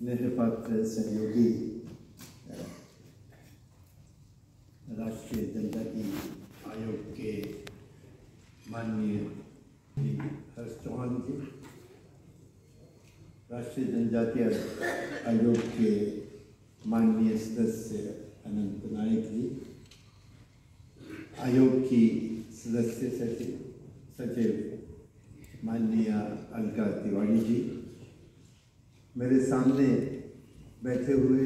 स्नेहपात्र सहयोगी राष्ट्रीय जनजाति आयोग के माननीय हर्ष चौहान जी, राष्ट्रीय जनजाति आयोग के माननीय सदस्य अनंत नायक जी, आयोग की सदस्य सचिव माननीय अलका तिवारी जी, मेरे सामने बैठे हुए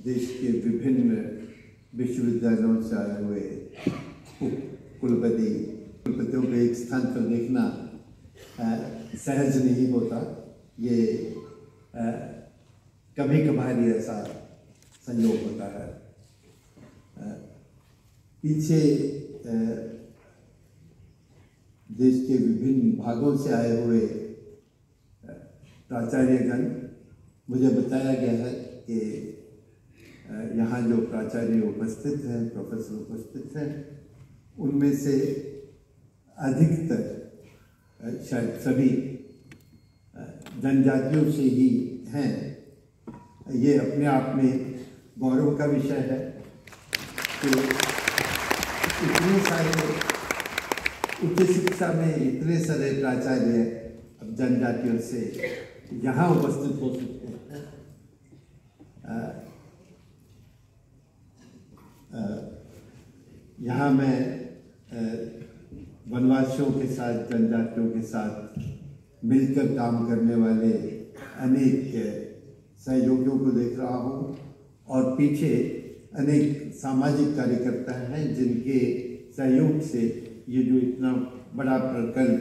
देश के विभिन्न विश्वविद्यालयों से आए हुए कुलपतियों को एक स्थान पर देखना सहज नहीं होता। ये कभी कभार ही ऐसा संयोग होता है। पीछे देश के विभिन्न भागों से आए हुए प्राचार्यगण, मुझे बताया गया है कि यहाँ जो प्राचार्य उपस्थित हैं, प्रोफेसर उपस्थित हैं, उनमें से अधिकतर शायद सभी जनजातियों से ही हैं। ये अपने आप में गौरव का विषय है कि इतने सारे उच्च शिक्षा में इतने सारे प्राचार्य अब जनजातियों से यहाँ उपस्थित हो सकते हैं। यहाँ मैं वनवासियों के साथ, जनजातियों के साथ मिलकर काम करने वाले अनेक सहयोगियों को देख रहा हूँ और पीछे अनेक सामाजिक कार्यकर्ता हैं जिनके सहयोग से ये जो इतना बड़ा प्रकल्प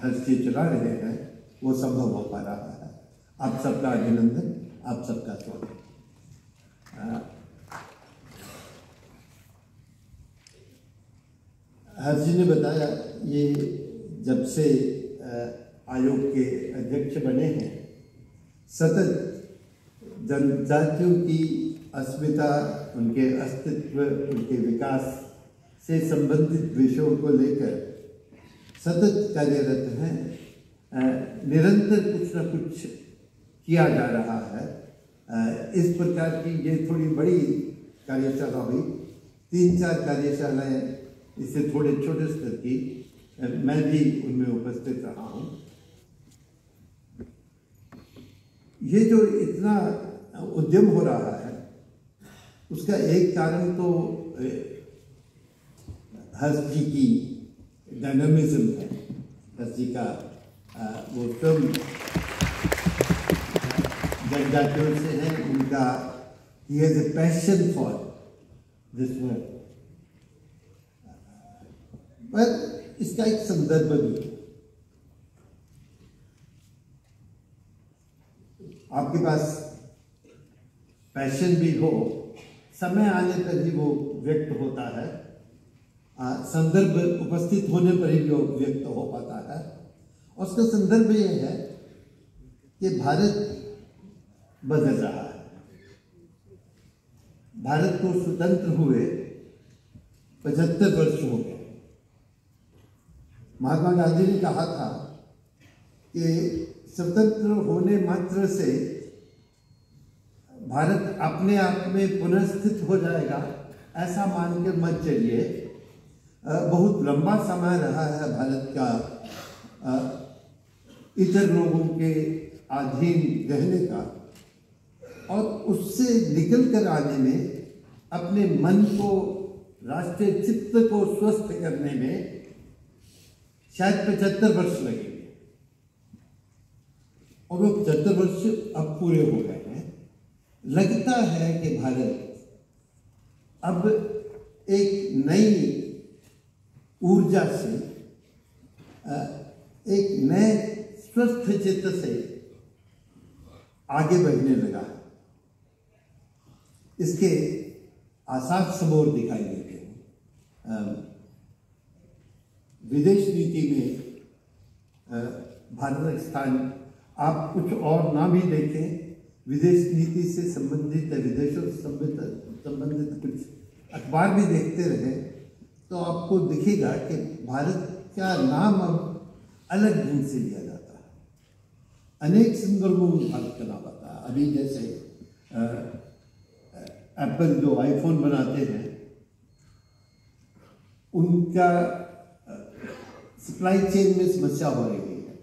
हर्षी चला रहे हैं वो संभव हो पा रहा है। आप सबका अभिनंदन, आप सबका स्वागत। हर्षी ने बताया, ये जब से आयोग के अध्यक्ष बने हैं, सतत जनजातियों की अस्मिता, उनके अस्तित्व, उनके विकास से संबंधित विषयों को लेकर सतत कार्यरत हैं। निरंतर कुछ न कुछ किया जा रहा है। इस प्रकार की ये थोड़ी बड़ी कार्यशाला हुई, 3-4 कार्यशालाएं इससे थोड़े छोटे स्तर की, मैं भी उनमें उपस्थित रहा हूँ। ये जो इतना उद्यम हो रहा है उसका एक कारण तो हर्ष जी की डायनामिज्म है। हर्ष जी का वो स्वयं जनजातियों से है, उनका he has a passion for this work। पर इसका एक संदर्भ भी है। आपके पास पैशन भी हो, समय आने पर ही वो व्यक्त होता है, संदर्भ उपस्थित होने पर ही वो व्यक्त हो पाता है। और उसका संदर्भ ये है कि भारत बदल रहा है। भारत को स्वतंत्र हुए 75 वर्ष हो गए। महात्मा गांधी ने कहा था कि स्वतंत्र होने मात्र से भारत अपने आप में पुनर्स्थित हो जाएगा, ऐसा मान के मत चलिए। बहुत लंबा समय रहा है भारत का इतर लोगों के अधीन रहने का, और उससे निकल कर आने में, अपने मन को, राष्ट्रीय चित्त को स्वस्थ करने में शायद 75 वर्ष लगेंगे। और वो 75 वर्ष अब पूरे हो गए हैं। लगता है कि भारत अब एक नई ऊर्जा से, एक नए स्वस्थ चित्त से आगे बढ़ने लगा है। इसके आसार सबोर दिखाई देते हैं। विदेश नीति में भारत का स्थान, आप कुछ और ना भी देखें, विदेश नीति से संबंधित, विदेशों से संबंधित कुछ अखबार भी देखते रहे तो आपको दिखेगा कि भारत का नाम अब अलग ढंग से लिया जाता है। अनेक संदर्भों में भारत का नाम आता अभी जैसे एप्पल जो आईफोन बनाते हैं उनका सप्लाई चेन में समस्या हो रही है,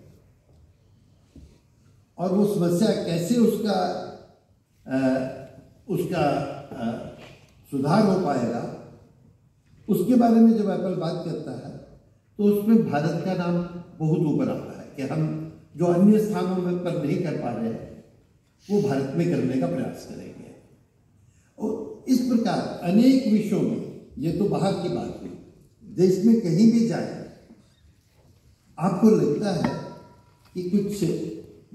और वो समस्या कैसे उसका सुधार हो पाएगा, उसके बारे में जब एप्पल बात करता है तो उसमें भारत का नाम बहुत ऊपर आता है कि हम जो अन्य स्थानों में पर नहीं कर पा रहे हैं वो भारत में करने का प्रयास करेंगे। और इस प्रकार अनेक विषयों में, ये तो बाहर की बात हुई, देश में कहीं भी जाए आपको लगता है कि कुछ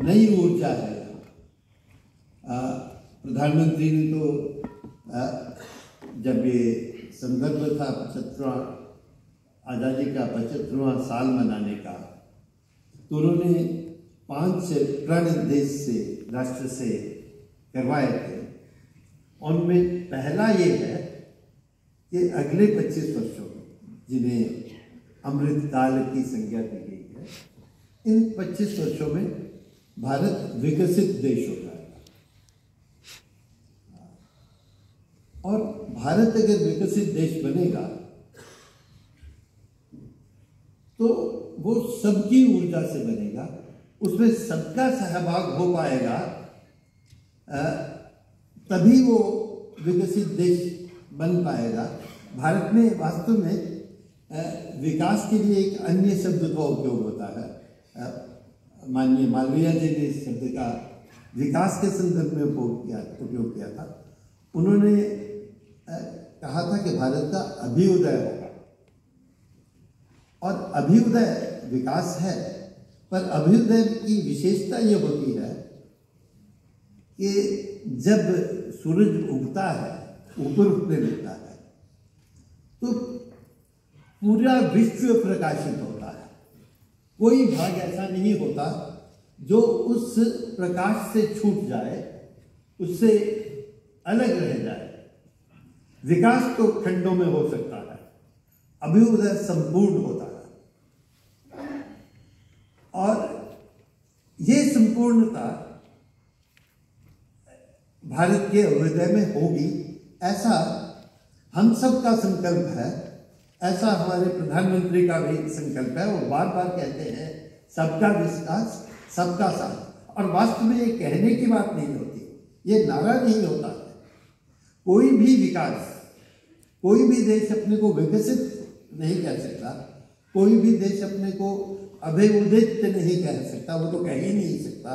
नई ऊर्जा है यहाँ। प्रधानमंत्री ने तो जब ये संदर्भ था 75वां आज़ादी का 75वां साल मनाने का, तो उन्होंने 5 प्रण देश से, राष्ट्र से करवाए थे। उनमें पहला ये है कि अगले 25 वर्षों में, जिन्हें अमृतकाल की संज्ञा दी गई है, इन 25 वर्षों में भारत विकसित देश हो जाएगा। और भारत अगर विकसित देश बनेगा तो वो सबकी ऊर्जा से बनेगा, उसमें सबका सहभाग हो पाएगा, तभी वो विकसित देश बन पाएगा। भारत में वास्तव में विकास के लिए एक अन्य शब्द का उपयोग होता है। माननीय मालवीय जी ने इस शब्द का विकास के संदर्भ में उपयोग किया था। उन्होंने कहा था कि भारत का अभ्युदय होगा, और अभ्युदय विकास है, पर अभ्युदय की विशेषता ये होती है कि जब सूरज उगता है, ऊपर उठने लगता है, तो पूरा विश्व प्रकाशित होता है। कोई भाग ऐसा नहीं होता जो उस प्रकाश से छूट जाए, उससे अलग रह जाए। विकास तो खंडों में हो सकता है, अभ्युदय संपूर्ण होता है। और ये संपूर्णता भारत के अभ्युदय में होगी, ऐसा हम सब का संकल्प है, ऐसा हमारे प्रधानमंत्री का भी संकल्प है। वो बार बार कहते हैं सबका विकास, सबका साथ। और वास्तव में ये कहने की बात नहीं होती, ये नारा नहीं होता है। कोई भी विकास, कोई भी देश अपने को विकसित नहीं कह सकता, कोई भी देश अपने को अभ्युदित नहीं कह सकता, वो तो कह ही नहीं सकता,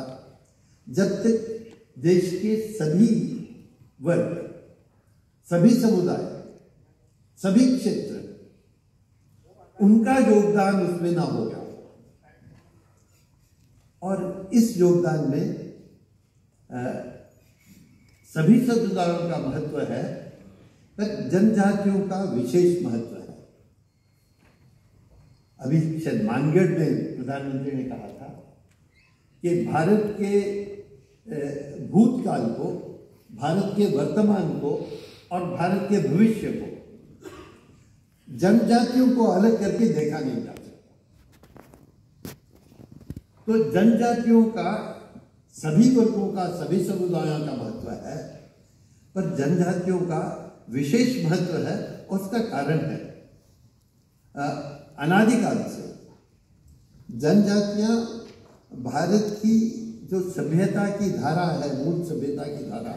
जब तक देश के सभी वर्ग, सभी समुदाय, सभी क्षेत्र, उनका योगदान उसमें ना होगा। और इस योगदान में सभी समुदायों का महत्व है, पर जनजातियों का विशेष महत्व है। अभी शायद मानगढ़ में प्रधानमंत्री ने कहा था कि भारत के भूतकाल को, भारत के वर्तमान को और भारत के भविष्य को जनजातियों को अलग करके देखा नहीं जा सकता। तो जनजातियों का, सभी वर्गों का, सभी समुदायों का महत्व है, पर जनजातियों का विशेष महत्व है। उसका कारण है अनादिकाल से जनजातियां भारत की जो सभ्यता की धारा है, मूल सभ्यता की धारा,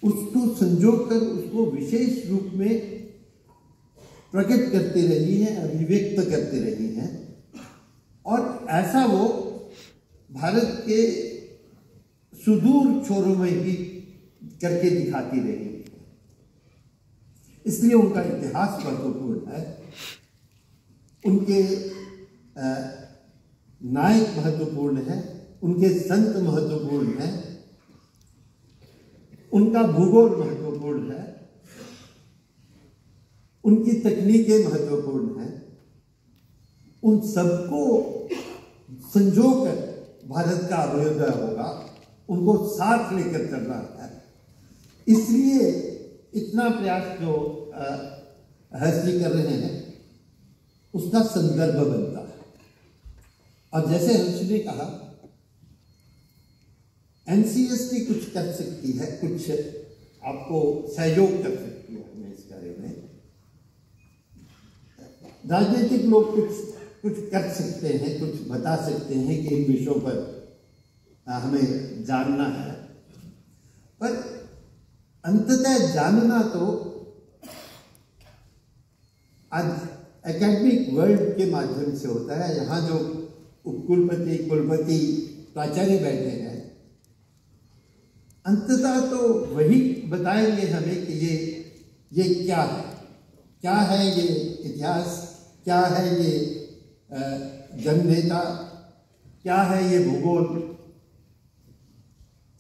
उसको संजोकर उसको विशेष रूप में प्रकट करती रही हैं, अभिव्यक्त करती रही हैं। और ऐसा वो भारत के सुदूर छोरों में भी करके दिखाती रही। इसलिए उनका इतिहास महत्वपूर्ण है, उनके नायक महत्वपूर्ण है, उनके संत महत्वपूर्ण है, उनका भूगोल महत्वपूर्ण है, उनकी तकनीकें महत्वपूर्ण हैं। उन सबको संजोकर भारत का अभ्युदय होगा, उनको साथ लेकर चलना है। इसलिए इतना प्रयास जो हर्षजी कर रहे हैं उसका संदर्भ बनता है। और जैसे हर्ष ने कहा एनसीएसटी कुछ कर सकती है, कुछ आपको सहयोग कर सकती है हमें इस कार्य में। राजनीतिक लोग कुछ कर सकते हैं, कुछ बता सकते हैं कि इन विषयों पर हमें जानना है, पर अंततः जानना तो आज एकेडमिक वर्ल्ड के माध्यम से होता है। यहाँ जो उपकुलपति, कुलपति, प्राचार्य बैठे हैं, अंततः तो वही बताएंगे हमें कि ये क्या है ये इतिहास, क्या है ये जननेता, क्या है ये भूगोल,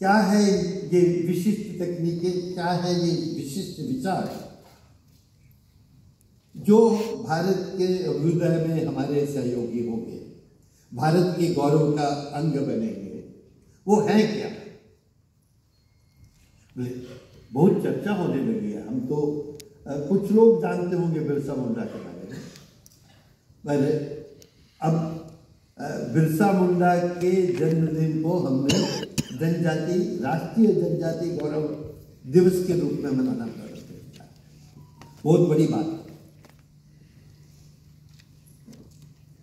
क्या है ये विशिष्ट तकनीकें, क्या है ये विशिष्ट विचार जो भारत के अभ्युदय में हमारे सहयोगी होंगे, भारत के गौरव का अंग बनेंगे, वो है क्या। बहुत चर्चा होने लगी है, हम तो कुछ लोग जानते होंगे बिरसा मुंडा के बारे में, पर अब बिरसा मुंडा के जन्मदिन को हमने राष्ट्रीय जनजाति गौरव दिवस के रूप में मनाना प्रारंभ किया। बहुत बड़ी बात है।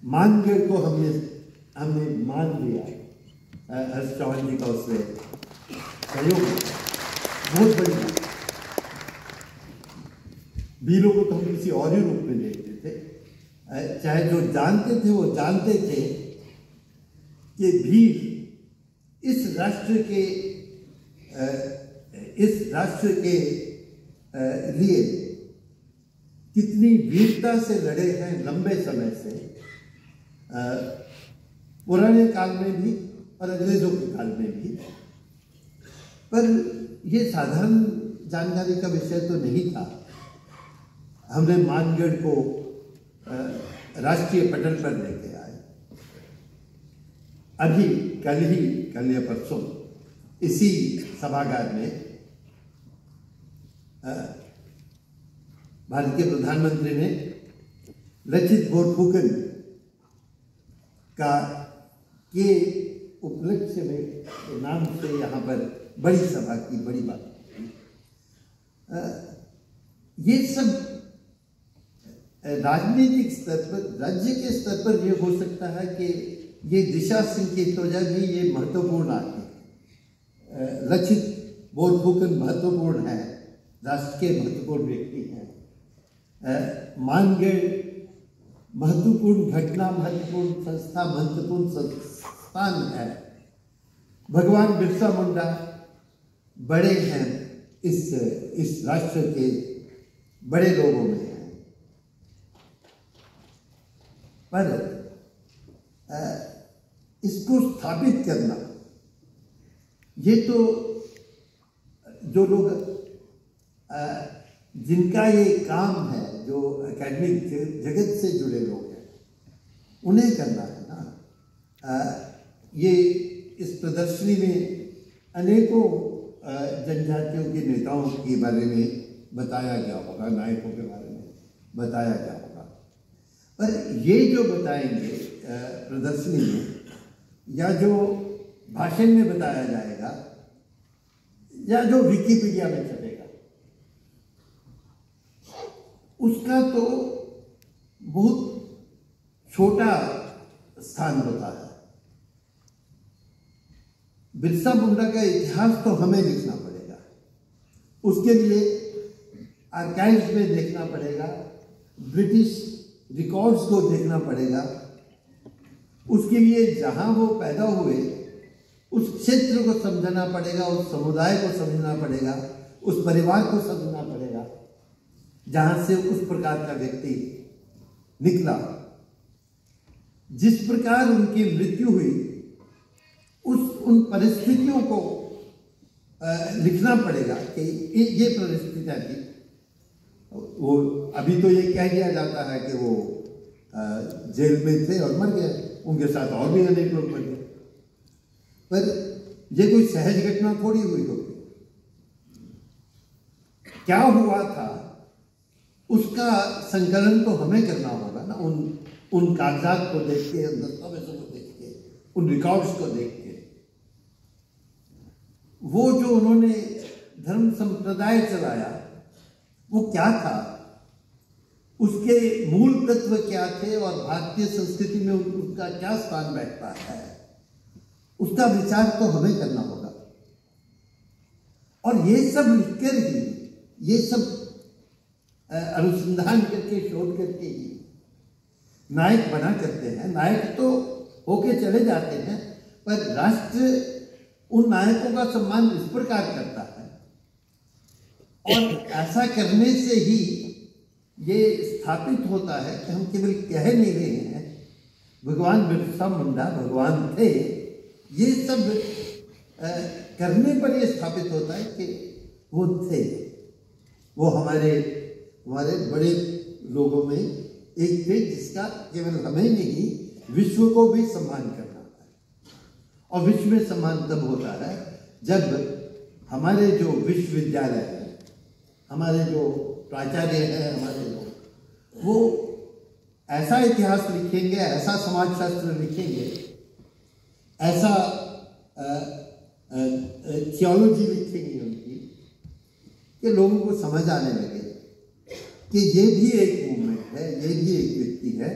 मानगढ़ को हमने मान लिया, हर्ष चौहान जी का उससे सहयोग, बहुत बड़ी बात। वीरों को तो हम किसी और ही रूप में देखते थे, चाहे जो जानते थे वो जानते थे कि वीर इस राष्ट्र के लिए कितनी वीरता से लड़े हैं लंबे समय से, पुराने काल में भी और अंग्रेजों के काल में भी। पर ये साधारण जानकारी का विषय तो नहीं था। हमने मानगढ़ को राष्ट्रीय पटल पर लेके आए। अभी कल या परसों इसी सभागार में भारतीय प्रधानमंत्री ने लचित बोरफुकन के उपलक्ष्य में नाम से यहाँ पर बड़ी सभा की, बड़ी बात। ये सब राजनीतिक स्तर पर, राज्य के स्तर पर ये हो सकता है कि ये दिशा संकेत हो जाए भी, ये महत्वपूर्ण आदमी है। लचित बोरफुकन महत्वपूर्ण है, राष्ट्र के महत्वपूर्ण व्यक्ति हैं। मानगढ़ महत्वपूर्ण घटना, महत्वपूर्ण संस्था, महत्वपूर्ण संस्थान है। भगवान बिरसा मुंडा बड़े हैं, इस राष्ट्र के बड़े लोगों में हैं। पर इसको स्थापित करना, ये तो जो लोग जिनका ये काम है, जो एकेडमिक जगत से जुड़े लोग हैं, उन्हें करना है ना। ये इस प्रदर्शनी में अनेकों जनजातियों के नेताओं के बारे में बताया गया होगा, नायकों के बारे में बताया गया होगा, पर ये जो बताएंगे प्रदर्शनी में, या जो भाषण में बताया जाएगा, या जो विकिपीडिया में छपेगा, उसका तो बहुत छोटा स्थान होता है। बिरसा मुंडा का इतिहास तो हमें लिखना पड़ेगा, उसके लिए आर्काइव्स में देखना पड़ेगा, ब्रिटिश रिकॉर्ड्स को देखना पड़ेगा, उसके लिए जहां वो पैदा हुए उस क्षेत्र को समझना पड़ेगा, उस समुदाय को समझना पड़ेगा, उस परिवार को समझना पड़ेगा जहां से उस प्रकार का व्यक्ति निकला। जिस प्रकार उनकी मृत्यु हुई, उन परिस्थितियों को लिखना पड़ेगा कि ये परिस्थितियां थी। वो अभी तो ये कह दिया जाता है कि वो जेल में थे और मर गए, उनके साथ और भी अनेक लोग मर गए, पर ये कोई सहज घटना थोड़ी हुई होगी। क्या हुआ था उसका संकलन तो हमें करना होगा ना, उन कागजात को देख के, उन दस्तावेजों को देख के, उन रिकॉर्ड्स को देख के। वो जो उन्होंने धर्म संप्रदाय चलाया वो क्या था, उसके मूल तत्व क्या थे और भारतीय संस्कृति में उसका क्या स्थान बैठता है, उसका विचार तो हमें करना होगा। और ये सब लिखकर ही, ये सब अनुसंधान करके, शोध करके ही नायक बना करते हैं। नायक तो होके चले जाते हैं, पर राष्ट्र उन नायकों का सम्मान इस प्रकार करता है, और ऐसा करने से ही ये स्थापित होता है कि हम केवल कह नहीं रहे हैं भगवान बिरसा मुंडा भगवान थे। ये सब करने पर ये स्थापित होता है कि वो थे, वो हमारे बड़े लोगों में एक थे जिसका केवल हमें नहीं विश्व को भी सम्मान करना है। और विश्व में सम्मान तब होता है जब हमारे जो विश्वविद्यालय हैं, हमारे जो प्राचार्य हैं, हमारे लोग वो ऐसा इतिहास लिखेंगे, ऐसा समाजशास्त्र लिखेंगे, ऐसा थियोलॉजी लिखेंगे उनकी, कि लोगों को समझ आने लगे कि ये भी एक मूवमेंट है, ये भी एक व्यक्ति है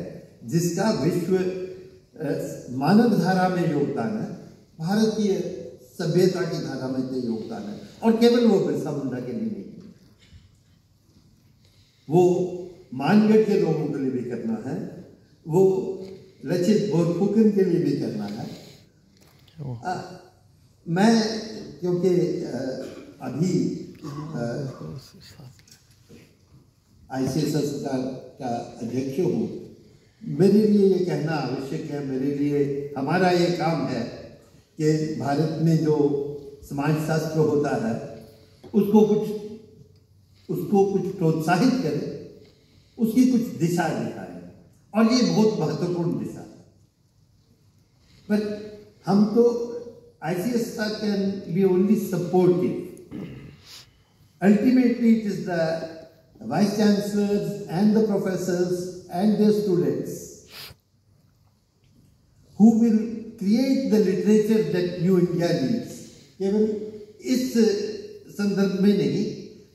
जिसका विश्व मानव धारा में योगदान है, भारतीय सभ्यता की धारा में जो योगदान है। और केवल वो बिरसा मुंडा के लिए नहीं, वो मानगढ़ के लोगों के लिए भी करना है, वो लचित बोरफुकन के लिए भी करना है। मैं क्योंकि अभी ICSR का अध्यक्ष हूँ, मेरे लिए ये कहना आवश्यक है, मेरे लिए हमारा ये काम है कि भारत में जो समाजशास्त्र होता है उसको कुछ प्रोत्साहित करें, उसकी कुछ दिशा दिखाएं, और ये बहुत महत्वपूर्ण दिशा है। पर हम तो ICSR can be only supportive. Ultimately, it is the vice chancellors and the professors and their students who will create the literature that New India needs. केवल इस संदर्भ में नहीं,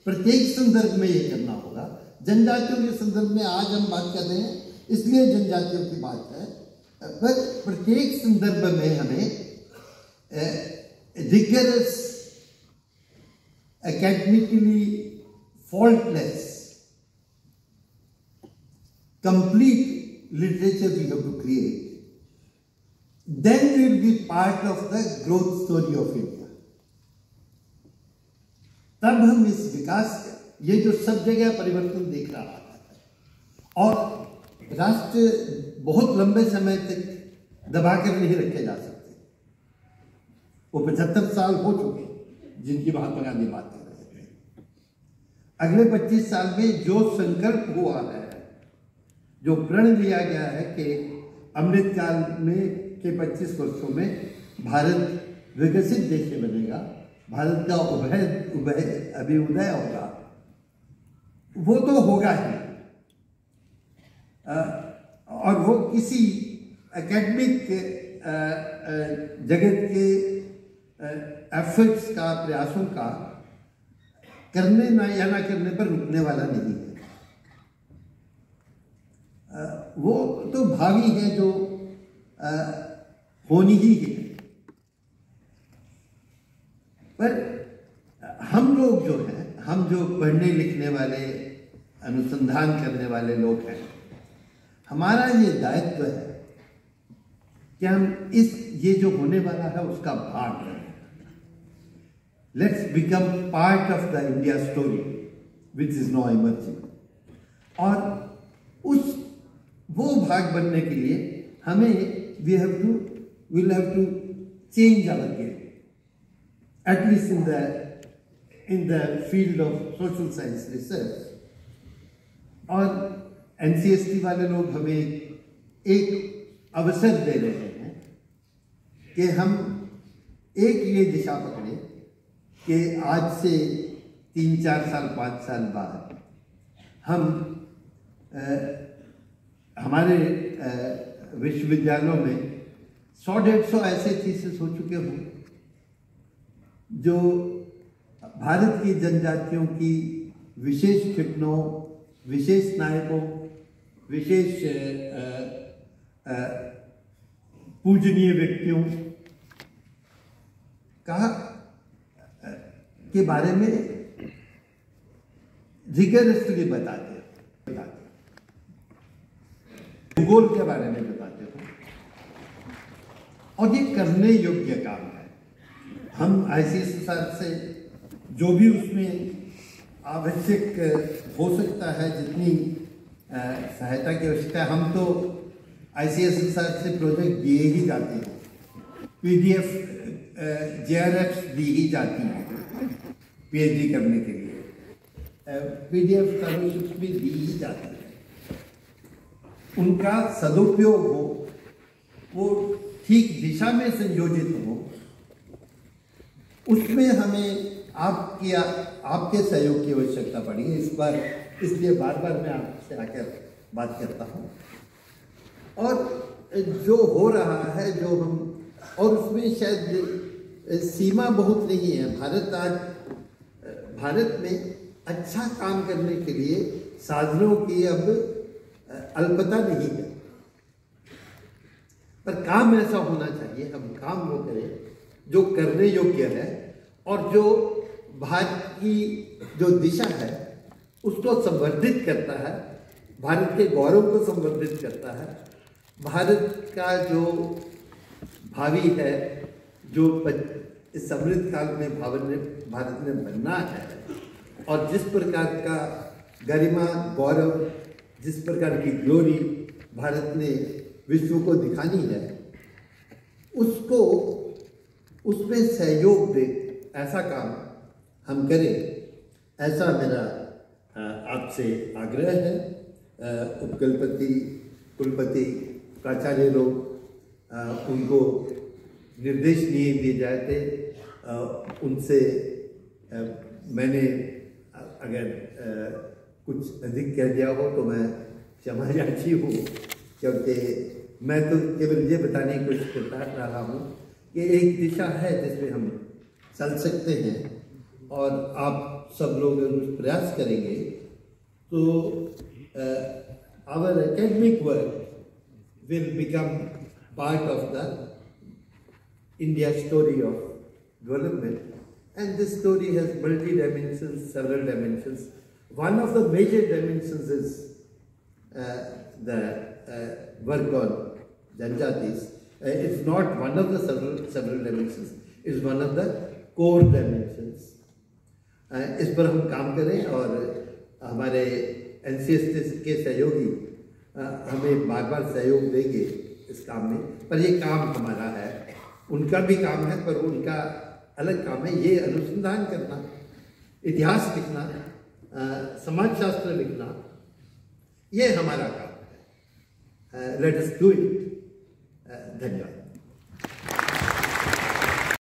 प्रत्येक संदर्भ में ये करना होगा। जनजातियों के संदर्भ में आज हम बात कर रहे हैं, इसलिए जनजातियों की बात है, पर प्रत्येक संदर्भ में हमें rigorous, academically faultless, complete literature we have to create. Then we will be part of the growth story of India. तब हम इस विकास, ये जो सब जगह परिवर्तन देख रहा है, और राष्ट्र बहुत लंबे समय तक दबाकर नहीं रखे जा सकते। वो 75 साल हो चुके जिनकी महात्मा गांधी बात कर रहे थे। अगले 25 साल में जो संकल्प हुआ है, जो प्रण लिया गया है कि अमृत काल में के 25 वर्षों में भारत विकसित देश बनेगा, भारत का अभ्युदय होगा, वो तो होगा ही। और वो किसी एकेडमिक जगत के एफर्ट्स का, प्रयासों का करने ना या ना करने पर रुकने वाला नहीं है। वो तो भावी है जो होनी ही है। पर हम लोग जो हैं, हम जो पढ़ने लिखने वाले, अनुसंधान करने वाले लोग हैं, हमारा ये दायित्व है कि हम ये जो होने वाला है उसका भाग बने। Let's become part of the India story which is now emerging. और वो भाग बनने के लिए हमें we'll have to change our game, at least in the field of social science research. और NCST वाले लोग हमें एक अवसर दे रहे हैं कि हम एक ये दिशा पकड़े कि आज से 3-4 साल 5 साल बाद हम हमारे विश्वविद्यालयों में 100-150 ऐसे थीसिस हो चुके हों जो भारत की जनजातियों की विशेष घटनाओं, विशेष नायकों, विशेष पूजनीय व्यक्तियों के बारे में रिगरसली बताते भूगोल के बारे में बताते हो, और ये करने योग्य काम है। हम ICSSR से जो भी उसमें आवश्यक हो सकता है, जितनी सहायता की आवश्यकता है, हम तो ICSSR से प्रोजेक्ट दिए ही जाते हैं, PDF JRF दी ही जाती है PhD करने के लिए, PDF फेलोशिप्स भी दी ही जाती है। उनका सदुपयोग हो, वो ठीक दिशा में संयोजित हो, उसमें हमें आपके सहयोग की आवश्यकता पड़ी है इस बार। इसलिए बार बार मैं आपसे आकर बात करता हूँ। और जो हो रहा है, जो हम, और उसमें शायद सीमा बहुत नहीं है। भारत में अच्छा काम करने के लिए साधनों की अब अल्पता नहीं है, पर काम ऐसा होना चाहिए, हम काम वो करें जो करने योग्य है, और जो भारत की जो दिशा है उसको संवर्धित करता है, भारत के गौरव को संवर्धित करता है, भारत का जो भावी है, जो इस समृद्ध काल में भारत में बनना है, और जिस प्रकार का गरिमा, गौरव, जिस प्रकार की ग्लोरी भारत ने विश्व को दिखानी है, उसको उसमें सहयोग दे, ऐसा काम हम करें, ऐसा मेरा आपसे आग्रह है। उपकुलपति, कुलपति, प्राचार्य लोग, उनको निर्देश दिए जाए थे, उनसे मैंने अगर कुछ अधिक कह दिया हो तो मैं क्षमा याची हूँ, क्योंकि मैं तो केवल ये बताने की कोशिश करता रहा हूँ कि एक दिशा है जिसमें हम चल सकते हैं, और आप सब लोग अगर प्रयास करेंगे तो our academic work will become part of the India story of development, and this story has multi-dimensions, several dimensions. One of the major dimensions is the work on Janjatis. It's not one of the several dimensions, it's one of the core dimensions. इस पर हम काम करें, और हमारे NCST के सहयोगी हमें बार बार सहयोग देंगे इस काम में, पर ये काम हमारा है, उनका भी काम है, पर उनका अलग काम है। ये अनुसंधान करना, इतिहास लिखना, समाजशास्त्र लिखना, ये हमारा काम है। Let us do it. धन्यवाद।